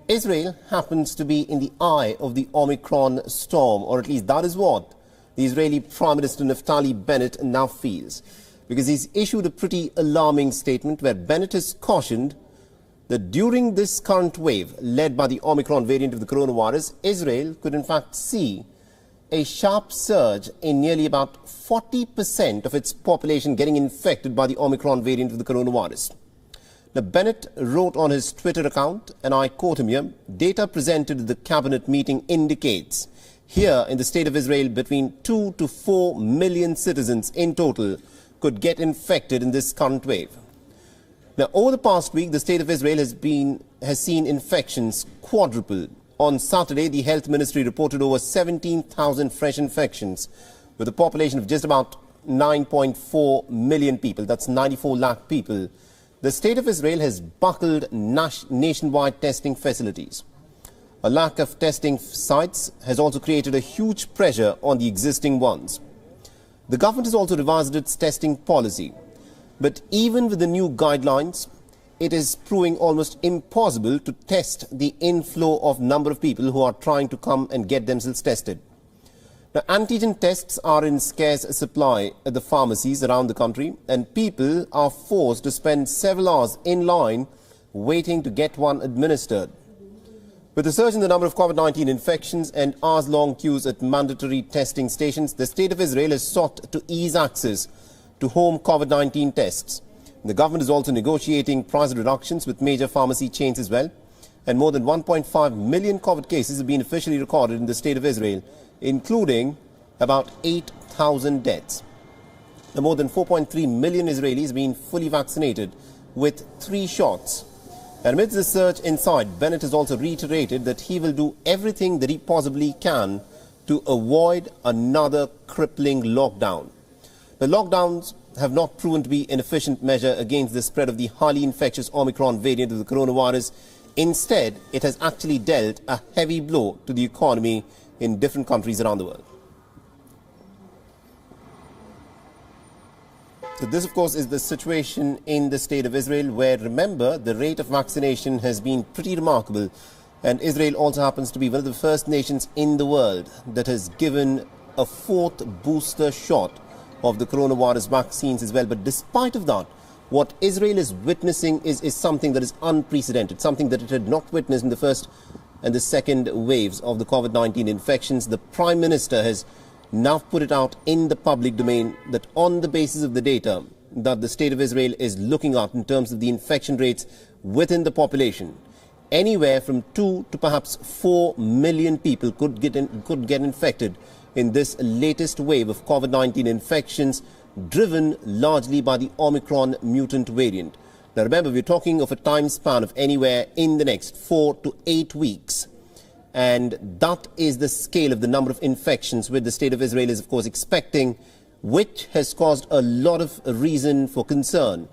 Israel happens to be in the eye of the Omicron storm, or at least that is what the Israeli Prime Minister Naftali Bennett now feels, because he's issued a pretty alarming statement where Bennett has cautioned that during this current wave led by the Omicron variant of the coronavirus, Israel could in fact see a sharp surge in nearly about 40% of its population getting infected by the Omicron variant of the coronavirus. Now, Bennett wrote on his Twitter account, and I quote him here, "Data presented at the cabinet meeting indicates here in the state of Israel between 2 to 4 million citizens in total could get infected in this current wave." Now, over the past week, the state of Israel has seen infections quadruple. On Saturday, the health ministry reported over 17,000 fresh infections, with a population of just about 9.4 million people. That's 94 lakh people. The state of Israel has buckled nationwide testing facilities. A lack of testing sites has also created a huge pressure on the existing ones. The government has also revised its testing policy. But even with the new guidelines, it is proving almost impossible to test the inflow of number of people who are trying to come and get themselves tested. Now, antigen tests are in scarce supply at the pharmacies around the country, and people are forced to spend several hours in line waiting to get one administered. With the surge in the number of COVID-19 infections and hours-long queues at mandatory testing stations, the state of Israel has sought to ease access to home COVID-19 tests. The government is also negotiating price reductions with major pharmacy chains as well. And more than 1.5 million COVID cases have been officially recorded in the state of Israel, including about 8,000 deaths. Now, more than 4.3 million Israelis have been fully vaccinated with 3 shots. And amidst the surge inside, Bennett has also reiterated that he will do everything that he possibly can to avoid another crippling lockdown. The lockdowns have not proven to be an efficient measure against the spread of the highly infectious Omicron variant of the coronavirus. Instead, it has actually dealt a heavy blow to the economy in different countries around the world. So this, of course, is the situation in the state of Israel, where, remember, the rate of vaccination has been pretty remarkable. And Israel also happens to be one of the first nations in the world that has given a 4th booster shot of the coronavirus vaccines as well. But despite of that, what Israel is witnessing is something that is unprecedented, something that it had not witnessed in the first and the second waves of the COVID-19 infections. The Prime Minister has now put it out in the public domain that on the basis of the data that the state of Israel is looking at in terms of the infection rates within the population, anywhere from 2 to perhaps 4 million people could get infected in this latest wave of COVID-19 infections, driven largely by the Omicron mutant variant. Now remember, we're talking of a time span of anywhere in the next 4 to 8 weeks. And that is the scale of the number of infections which the state of Israel is, of course, expecting, which has caused a lot of reason for concern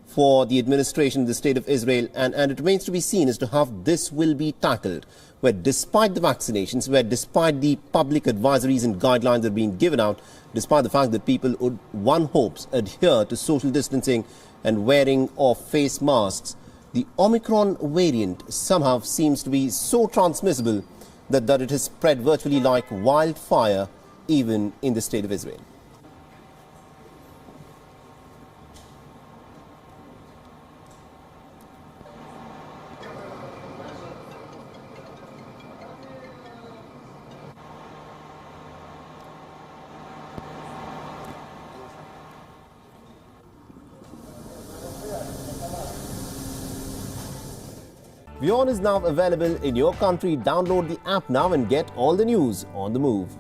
for the administration of the state of Israel. And it remains to be seen as to how this will be tackled, where despite the vaccinations, where despite the public advisories and guidelines that are being given out, despite the fact that people would, one hopes, adhere to social distancing and wearing of face masks, the Omicron variant somehow seems to be so transmissible that it has spread virtually like wildfire even in the state of Israel. WION is now available in your country. Download the app now and get all the news on the move.